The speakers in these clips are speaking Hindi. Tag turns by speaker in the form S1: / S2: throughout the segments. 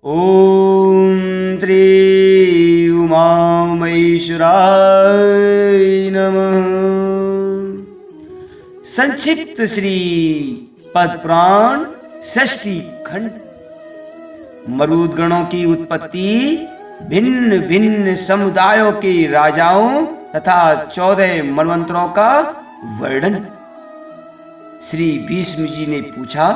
S1: ओम श्री उमामहेश्वराय नमः। संक्षिप्त श्री पद्मपुराण षष्ठी खंड। मरुद गणों की उत्पत्ति, भिन्न भिन्न समुदायों के राजाओं तथा 14 मनवंतरों का वर्णन। श्री भीष्म जी ने पूछा,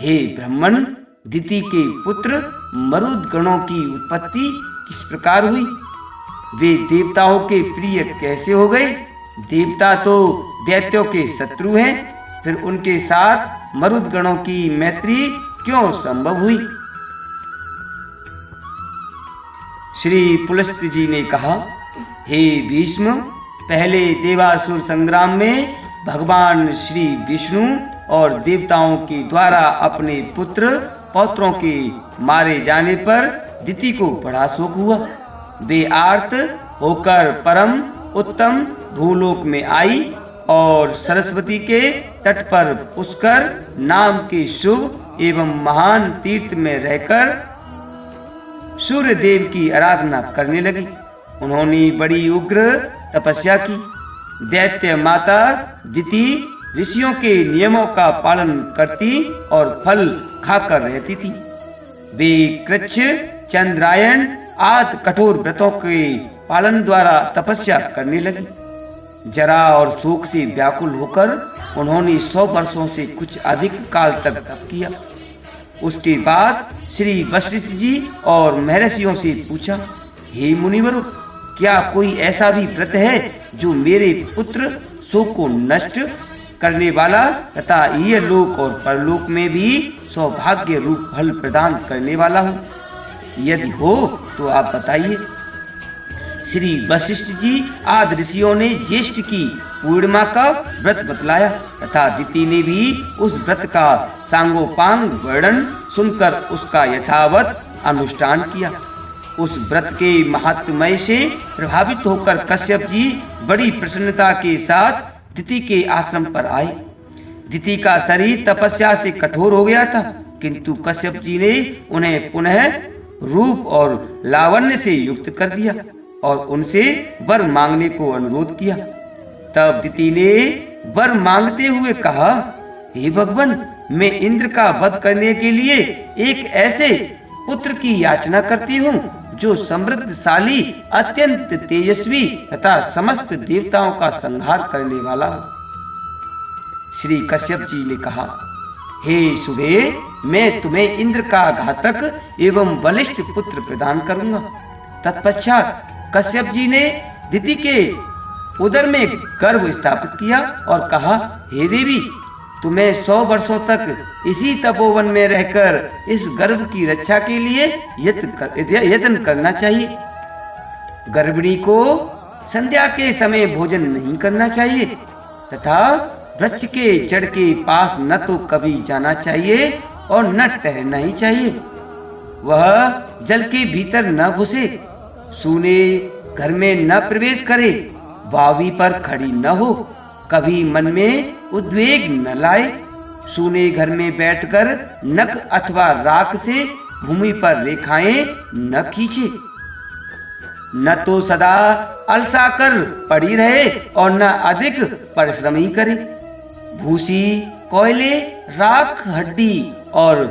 S1: हे ब्राह्मण, दिति के पुत्र मरुद गणों की उत्पत्ति किस प्रकार हुई? वे देवताओं के प्रिय कैसे हो गए? देवता तो दैत्यों के शत्रु हैं, फिर उनके साथ मरुद गणों की मैत्री क्यों संभव हुई? श्री पुलस्त्य जी ने कहा, हे भीष्म, पहले देवासुर संग्राम में भगवान श्री विष्णु और देवताओं के द्वारा अपने पुत्र पौत्रों के मारे जाने पर दिति को बड़ा शोक हुआ। वे आर्त होकर परम उत्तम भूलोक में आई और सरस्वती के तट पर पुष्कर नाम के शुभ एवं महान तीर्थ में रहकर सूर्य देव की आराधना करने लगी। उन्होंने बड़ी उग्र तपस्या की। दैत्य माता दिति ऋषियों के नियमों का पालन करती और फल खाकर रहती थी। वे कृच्छ, चंद्रायण आदि कठोर व्रतों के पालन द्वारा तपस्या करने लगी। जरा और शोक से व्याकुल होकर उन्होंने 100 वर्षों से कुछ अधिक काल तक तप किया। उसके बाद श्री वशिष्ठ जी और महर्षियों से पूछा, हे मुनिवरों, क्या कोई ऐसा भी व्रत है जो मेरे पुत्र शोक को नष्ट करने वाला तथा ये लोक और परलोक में भी सौभाग्य रूप फल प्रदान करने वाला हो? यदि हो तो आप बताइए। श्री वशिष्ठ जी आदि ऋषियों ने ज्येष्ठ की पूर्णिमा का व्रत बतलाया तथा दिति ने भी उस व्रत का सांगोपांग वर्णन सुनकर उसका यथावत अनुष्ठान किया। उस व्रत के महात्म्य से प्रभावित होकर कश्यप जी बड़ी प्रसन्नता के साथ दिति के आश्रम पर आए। दिति का शरीर तपस्या से कठोर हो गया था, किंतु कश्यप जी ने उन्हें पुनः रूप और लावण्य से युक्त कर दिया और उनसे वर मांगने को अनुरोध किया। तब दिति ने वर मांगते हुए कहा, हे भगवान, मैं इंद्र का वध करने के लिए एक ऐसे पुत्र की याचना करती हूँ जो समृद्धशाली, अत्यंत तेजस्वी तथा समस्त देवताओं का संहार करने वाला हो। श्री कश्यप जी ने कहा, हे सुबे, मैं तुम्हें इंद्र का घातक एवं बलिष्ठ पुत्र प्रदान करूंगा। तत्पश्चात कश्यप जी ने दिति के उदर में गर्भ स्थापित किया और कहा, हे देवी, तुम्हें 100 वर्षों तक इसी तपोवन में रहकर इस गर्भ की रक्षा के लिए यत्न करना चाहिए। गर्भिणी को संध्या के समय भोजन नहीं करना चाहिए तथा वृक्ष के जड़ के पास न तो कभी जाना चाहिए और न ठहरना ही चाहिए। वह जल के भीतर न घुसे, सूने घर में न प्रवेश करे, बावी पर खड़ी न हो, कभी मन में उद्वेग न लाए, सूने घर में बैठकर नख अथवा राख से भूमि पर रेखाएं न खींचे, न तो सदा अलसा कर पड़ी रहे और न अधिक परिश्रम ही करे। भूसी, कोयले, राख, हड्डी और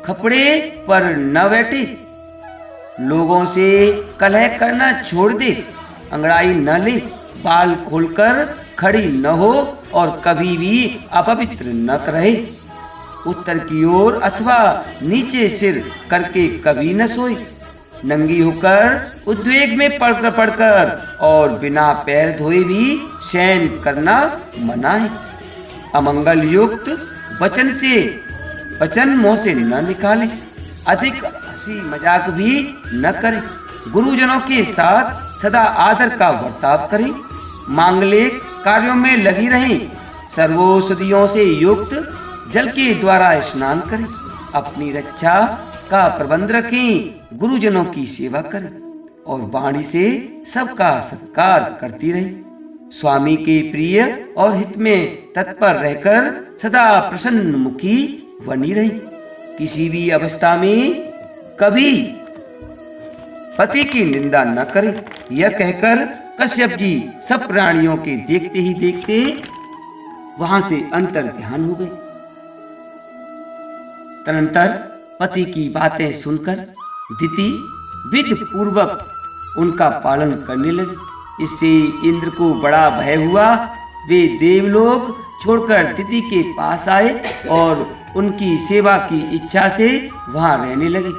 S1: खपड़े पर न बैठे, लोगों से कलह करना छोड़ दे, अंगड़ाई न ले, बाल खोलकर खड़ी न हो और कभी भी अपवित्र न रहे। उत्तर की ओर अथवा नीचे सिर करके कभी न सोए, नंगी होकर उद्वेग में पड़कर और बिना पैर धोए भी शयन करना मना है। अमंगल युक्त वचन मुंह से न निकाले, अधिक हंसी मजाक भी न करे, गुरुजनों के साथ सदा आदर का बर्ताव करें, मांगलिक कार्यों में लगी रहें, सर्वौषधियों से युक्त जल के द्वारा स्नान करें, अपनी रक्षा का प्रबंध रखें, गुरुजनों की सेवा करें और वाणी से सबका सत्कार करती रहें। स्वामी के प्रिय और हित में तत्पर रहकर सदा प्रसन्न मुखी बनी रही। किसी भी अवस्था में कभी पति की निंदा न करे। यह कहकर कश्यप जी सब प्राणियों के देखते ही देखते वहां से अंतर ध्यान हो गए। तदनंतर पति की बातें सुनकर दिति विधि पूर्वक उनका पालन करने लगी। इससे इंद्र को बड़ा भय हुआ। वे देवलोक छोड़कर दिति के पास आए और उनकी सेवा की इच्छा से वहां रहने लगे।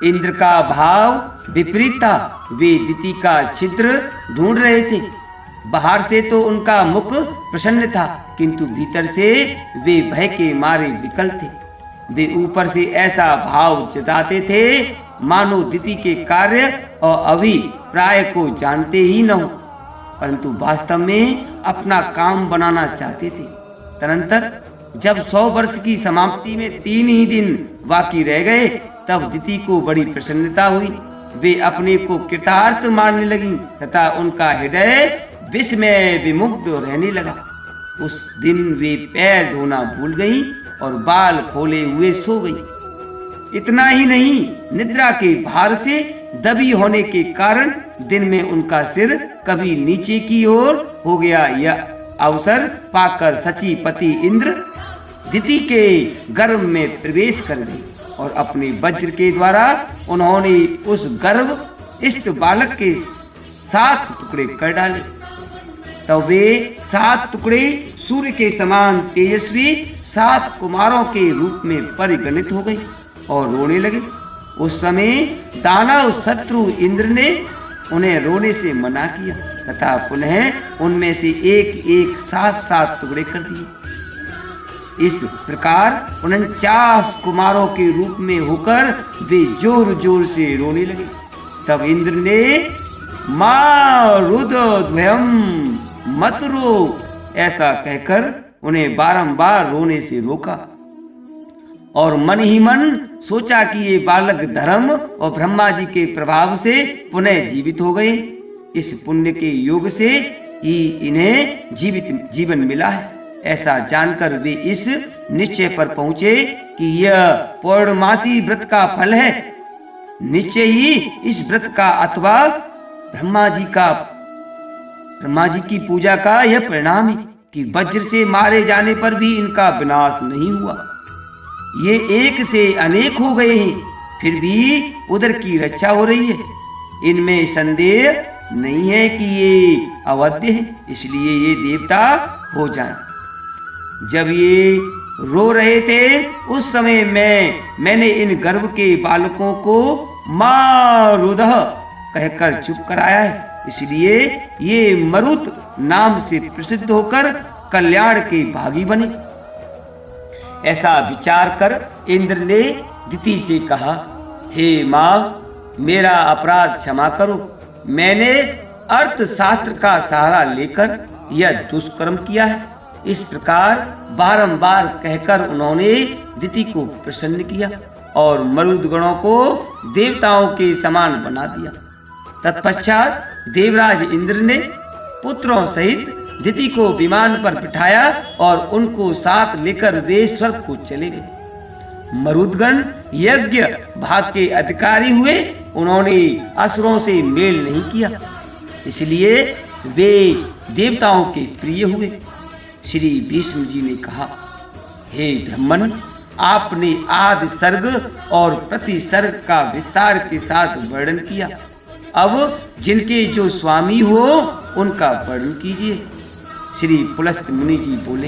S1: इंद्र का भाव विपरीत था। वे दिति का छिद्र ढूंढ रहे थे। बाहर से तो उनका मुख प्रसन्न था, किंतु भीतर से वे भय के मारे विकल थे। वे ऊपर से ऐसा भाव जताते थे मानो दिति के कार्य और अभिप्राय को जानते ही न हो, परंतु वास्तव में अपना काम बनाना चाहते थे। तदनंतर जब 100 वर्ष की समाप्ति में 3 ही दिन बाकी रह गए, तब दिति को बड़ी प्रसन्नता हुई। वे अपने को कृतार्थ मानने लगी तथा उनका हृदय विस्मय विमुग्ध रहने लगा। उस दिन वे पैर धोना भूल गई और बाल खोले हुए सो गई। इतना ही नहीं, निद्रा के भार से दबी होने के कारण दिन में उनका सिर कभी नीचे की ओर हो गया। यह अवसर पाकर सचीपति इंद्र दिति के गर्भ में प्रवेश कर गए और अपने वज्र के द्वारा उन्होंने उस गर्भस्थ बालक के 7 टुकड़े कर डाले। तब वे 7 टुकड़े सूर्य के समान तेजस्वी 7 कुमारों के रूप में परिगणित हो गए और रोने लगे। उस समय दानव शत्रु इंद्र ने उन्हें रोने से मना किया तथा पुनः उनमें से एक एक 7 टुकड़े कर दिए। इस प्रकार 49 कुमारों के रूप में होकर वे जोर जोर से रोने लगे। तब इंद्र ने मारुद्वयम् मत रो ऐसा कहकर उन्हें बारंबार रोने से रोका और मन ही मन सोचा कि ये बालक धर्म और ब्रह्मा जी के प्रभाव से पुनः जीवित हो गए। इस पुण्य के योग से ही इन्हें जीवन मिला है। ऐसा जानकर वे इस निश्चय पर पहुंचे कि यह पौर्णमासी व्रत का फल है। निश्चय ही इस व्रत का अथवा ब्रह्मा जी की पूजा का यह परिणाम है कि वज्र से मारे जाने पर भी इनका विनाश नहीं हुआ। ये एक से अनेक हो गए हैं, फिर भी उधर की रक्षा हो रही है। इनमें संदेह नहीं है कि ये अवध्य है, इसलिए ये देवता हो जाएं। जब ये रो रहे थे उस समय मैंने इन गर्भ के बालकों को मारुदः कहकर चुप कराया है, इसलिए ये मरुत नाम से प्रसिद्ध होकर कल्याण के भागी बने। ऐसा विचार कर इंद्र ने दिति से कहा, हे माँ, मेरा अपराध क्षमा करो। मैंने अर्थशास्त्र का सहारा लेकर यह दुष्कर्म किया है। इस प्रकार बारंबार कहकर उन्होंने दिति को प्रसन्न किया और मरुदगणों को देवताओं के समान बना दिया। तत्पश्चात देवराज इंद्र ने पुत्रों सहित दिति को विमान पर बिठाया और उनको साथ लेकर वे स्वर्ग को चले गए। मरुदगण यज्ञ भाग के अधिकारी हुए। उन्होंने असुरों से मेल नहीं किया, इसलिए वे देवताओं के प्रिय हुए। श्री भीष्म जी ने कहा, हे ब्राह्मण, आपने आदि सर्ग और प्रति सर्ग का विस्तार के साथ वर्णन किया। अब जिनके जो स्वामी हो उनका वर्णन कीजिए। श्री पुलस्त मुनि जी बोले,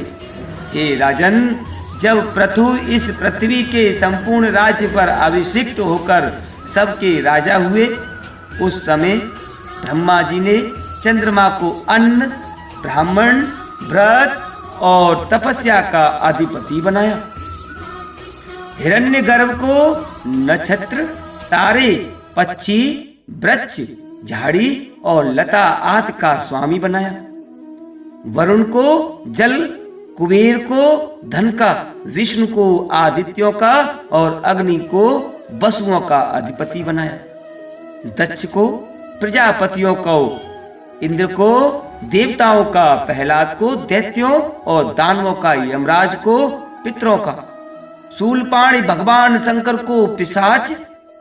S1: हे राजन, जब प्रथु इस पृथ्वी के संपूर्ण राज्य पर अभिषिक्त होकर सबके राजा हुए, उस समय ब्रह्मा जी ने चंद्रमा को अन्न, ब्राह्मण, व्रत और तपस्या का अधिपति बनाया। हिरण्यगर्भ को नक्षत्र, तारे, पक्षी, वृक्ष, झाड़ी और लता आदि का स्वामी बनाया। वरुण को जल, कुबेर को धन का, विष्णु को आदित्यों का और अग्नि को वसुओं का अधिपति बनाया। दक्ष को प्रजापतियों को, इंद्र को देवताओं का, प्रहलाद को दैत्यों और दानवों का, यमराज को पितरों का, शूलपाणि भगवान शंकर को पिशाच,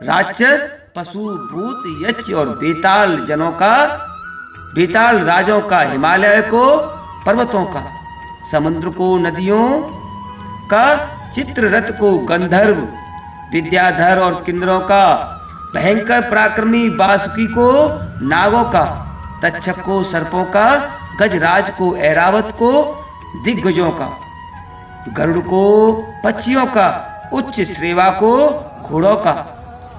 S1: राक्षस, पशु, भूत, यक्ष और बेताल राजों का, हिमालय को, पर्वतों का, समुद्र को, नदियों का, चित्ररथ को, गंधर्व, विद्याधर और किन्नरों का, भयंकर पराक्रमी वासुकी को, नागों का, तक्षक को, सर्पों का, गजराज को, ऐरावत को, दिग्गजों का, गरुड़ को, पक्षियों का, उच्च श्रेवा को, घोड़ों का,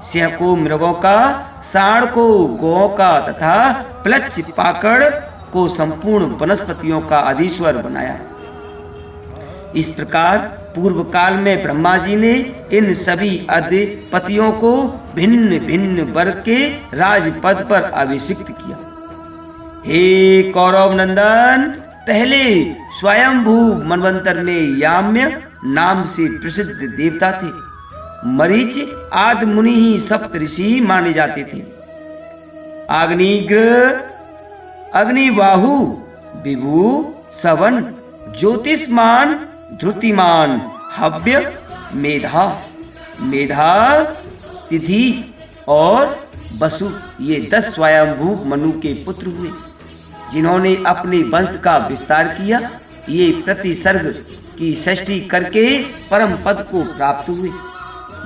S1: सिंह को, मृगों का, सांड को, गौओं का तथा प्लच्छ पाकड़ को संपूर्ण वनस्पतियों का अधीश्वर बनाया। इस प्रकार पूर्व काल में ब्रह्मा जी ने इन सभी अधिपतियों को भिन्न भिन्न वर्ग के राजपद पर अभिषिक्त किया। हे कौरव नंदन, पहले स्वयंभू मनवंतर में याम्य नाम से प्रसिद्ध देवता थे। मरीच आदि मुनि ही सप्त ऋषि माने जाते थे। अग्निग्र, अग्निबाहु, विभु, सवन, ज्योतिष्मान, ध्रुतिमान, हव्य, मेधा, तिथि और वसु, ये 10 स्वयंभू मनु के पुत्र हुए, जिन्होंने अपने वंश का विस्तार किया। ये प्रतिसर्ग की सृष्टि करके परम पद को प्राप्त हुए।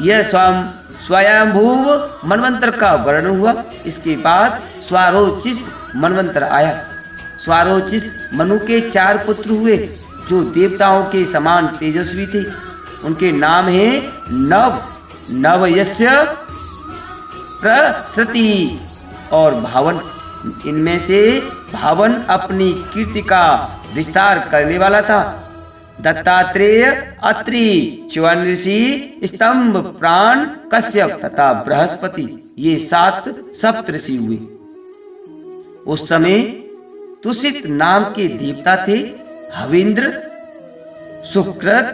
S1: यह स्वयंभू मनवंतर का वर्णन हुआ। इसके बाद स्वारोचिष मनवंतर आया। स्वारोचिष मनु के 4 पुत्र हुए, जो देवताओं के समान तेजस्वी थे। उनके नाम हैं नव, नवयस्य, प्रसृति और भावन। इनमें से भावन अपनी कीर्ति का विस्तार करने वाला था। दत्तात्रेय, अत्रि, च्यवन ऋषि, स्तंभ, प्राण, कश्यप तथा बृहस्पति, ये 7 सप्तऋषि हुए। उस समय तुषित नाम के देवता थे। हविंद्र, सुकृत,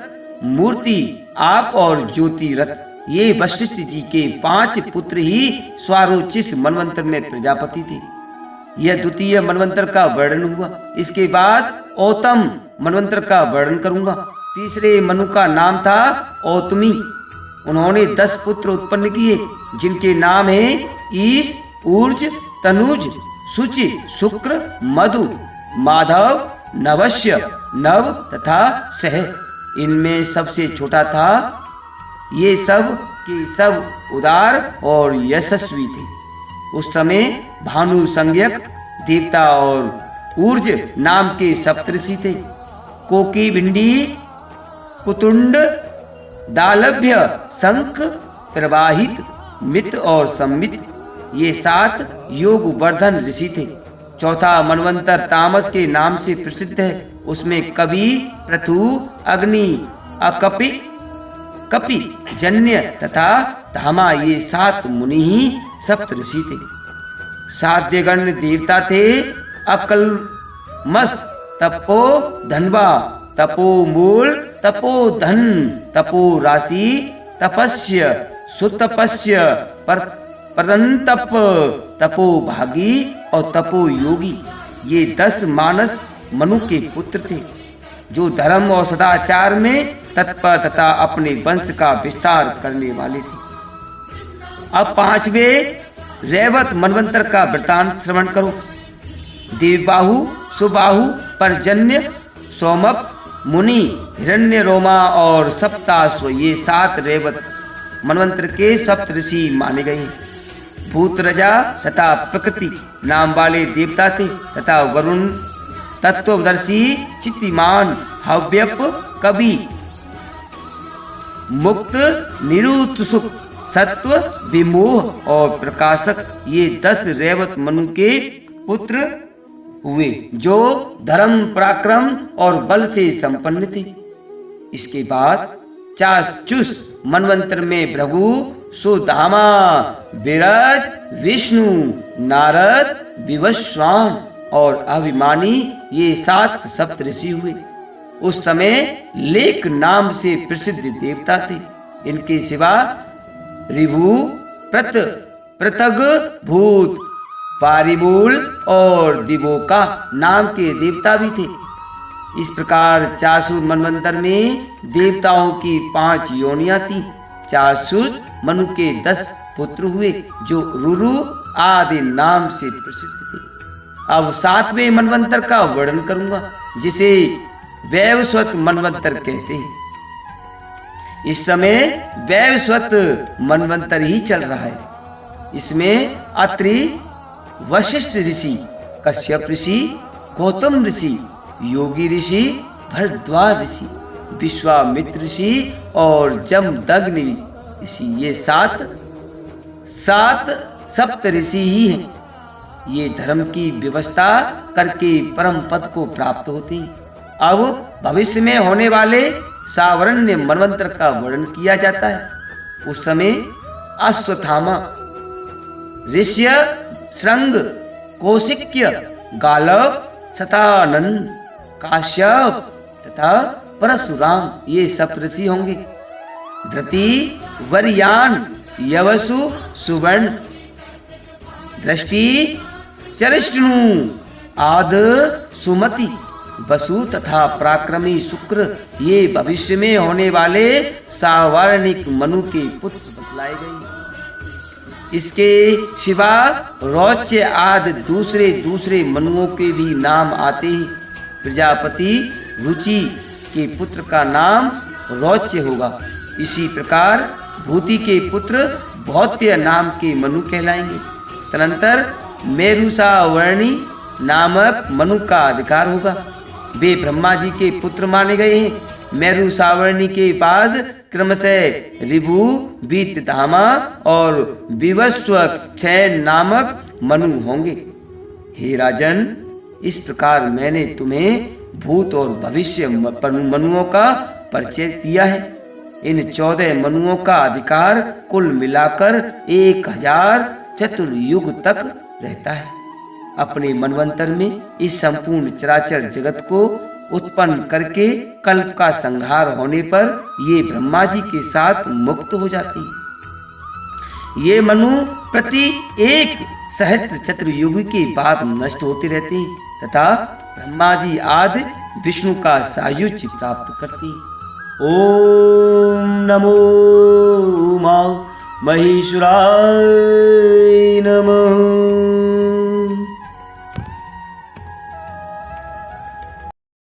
S1: मूर्ति, आप और ज्योतिरथ, ये वशिष्ठ जी के 5 पुत्र ही स्वारोचिष मनवंतर में प्रजापति थे। यह द्वितीय मनवंतर का वर्णन हुआ। इसके बाद औतम मनवंतर का वर्णन करूंगा। तीसरे मनु का नाम था औतमी। उन्होंने 10 पुत्र उत्पन्न किए, जिनके नाम हैं ईश, ऊर्ज, तनुज, शुचि, शुक्र, मधु, माधव, नवश्य, नव तथा सह। इनमें सबसे छोटा था। ये सब के सब उदार और यशस्वी थे। उस समय भानु संज्ञक देवता और ऊर्ज नाम के सप्तऋषि थे। कोकी, भिंडी, कुतुंड, दालभ्य, शंख, प्रवाहित, मित और सम्मित, ये 7 योग वर्धन ऋषि थे। चौथा मनवंतर तामस के नाम से प्रसिद्ध है। उसमें कवि, पृथु, अग्नि, अकपि, कपि, जन्य तथा धामा, ये 7 मुनि ही सप्तऋषि थे। साध्यगण देवता थे। अकल्मस, तपो धनवा, तपो मूल, तपो धन, तपो राशि, तपस्य, सुतपस्य, परंतप, तपो भागी और तपो योगी, ये 10 मानस मनु के पुत्र थे, जो धर्म और सदाचार में तत्पर तथा अपने वंश का विस्तार करने वाले थे। अब 5वें रैवत मनवंतर का वृतांत श्रवण करो। देवबाहु, सुबाहु, पर्जन्य, सोमप, मुनि, हिरण्य रोमा और सप्ताश्व, ये 7 रैवत मनवंतर के सप्तऋषि माने गए। भूतरजा तथा प्रकृति नाम वाले देवता थे तथा वरुण, तत्वदर्शी, चित्तिमान, हव्यप, कवि, मुक्त, निरुत्सुक, सत्व, विमोह और प्रकाशक, ये 10 रैवत मनु के पुत्र हुए, जो धर्म, पराक्रम और बल से संपन्न थे। इसके बाद चाक्षुष मनवंतर में भृगु, सुदामा, विरज, विष्णु, नारद, विवस्वान और अभिमानी, ये 7 सप्तऋषि हुए। उस समय लेक नाम से प्रसिद्ध देवता थे। इनके सिवा ऋभु, पृथग, भूत, पारिमूल और दिवोका नाम के देवता भी थे। इस प्रकार चासुर मनवंतर में देवताओं की 5 योनियां थी। चासुर मनु के 10 पुत्र हुए जो रुरु आदि नाम से प्रसिद्ध थे। अब 7वें मनवंतर का वर्णन करूंगा, जिसे वैवस्वत मनवंतर कहते हैं। इस समय वैवस्वत मनवंतर ही चल रहा है। इसमें अत्रि, वशिष्ठ ऋषि, कश्यप ऋषि, गौतम ऋषि, योगी ऋषि, भरद्वाज ऋषि, विश्वामित्र ऋषि और जमदग्नि ऋषि, ये सात सप्त ऋषि ही हैं। ये धर्म की व्यवस्था करके परम पद को प्राप्त होते हैं। अब भविष्य में होने वाले सावरण्य मनवंतर का वर्णन किया जाता है। उस समय अश्वत्थामा, ऋष्य, श्रृंग, कौशिक्य, गालव, शतानंद, काश्यप तथा परशुराम, ये सप्त ऋषि होंगे। धृति, वरियान, यवसु, सुवर्ण, दृष्टि, चरिष्णु, आद, सुमति, वसु तथा पराक्रमी शुक्र, ये भविष्य में होने वाले सावर्णिक मनु के पुत्र बतलाए गए। इसके सिवा रौच्य आदि दूसरे मनुओं के भी नाम आते हैं। प्रजापति रुचि के पुत्र का नाम रौच्य होगा। इसी प्रकार भूति के पुत्र भौत्य नाम के मनु कहलाएंगे। तदनंतर मेरुसावर्णी नामक मनु का अधिकार होगा। वे ब्रह्मा जी के पुत्र माने गए हैं। मेरुसावर्णी के बाद क्रमशः ऋभु, वीतधामा और विवस्वक्षैन नामक मनु होंगे। हे राजन, इस प्रकार मैंने तुम्हें भूत और भविष्य मनुओं का परिचय दिया है। इन 14 मनुओं का अधिकार कुल मिलाकर 1000 चतुर्युग तक रहता है। अपने मनवंतर में इस संपूर्ण चराचर जगत को उत्पन्न करके कल्प का संहार होने पर ये ब्रह्मा जी के साथ मुक्त हो जाते हैं। ये मनु प्रति 1 सहस्त्र चतुर्युग के बाद नष्ट होते रहते हैं तथा ब्रह्मा जी आदि विष्णु का सायुज्य प्राप्त करते हैं। ओम नमो उमा महेश्वराय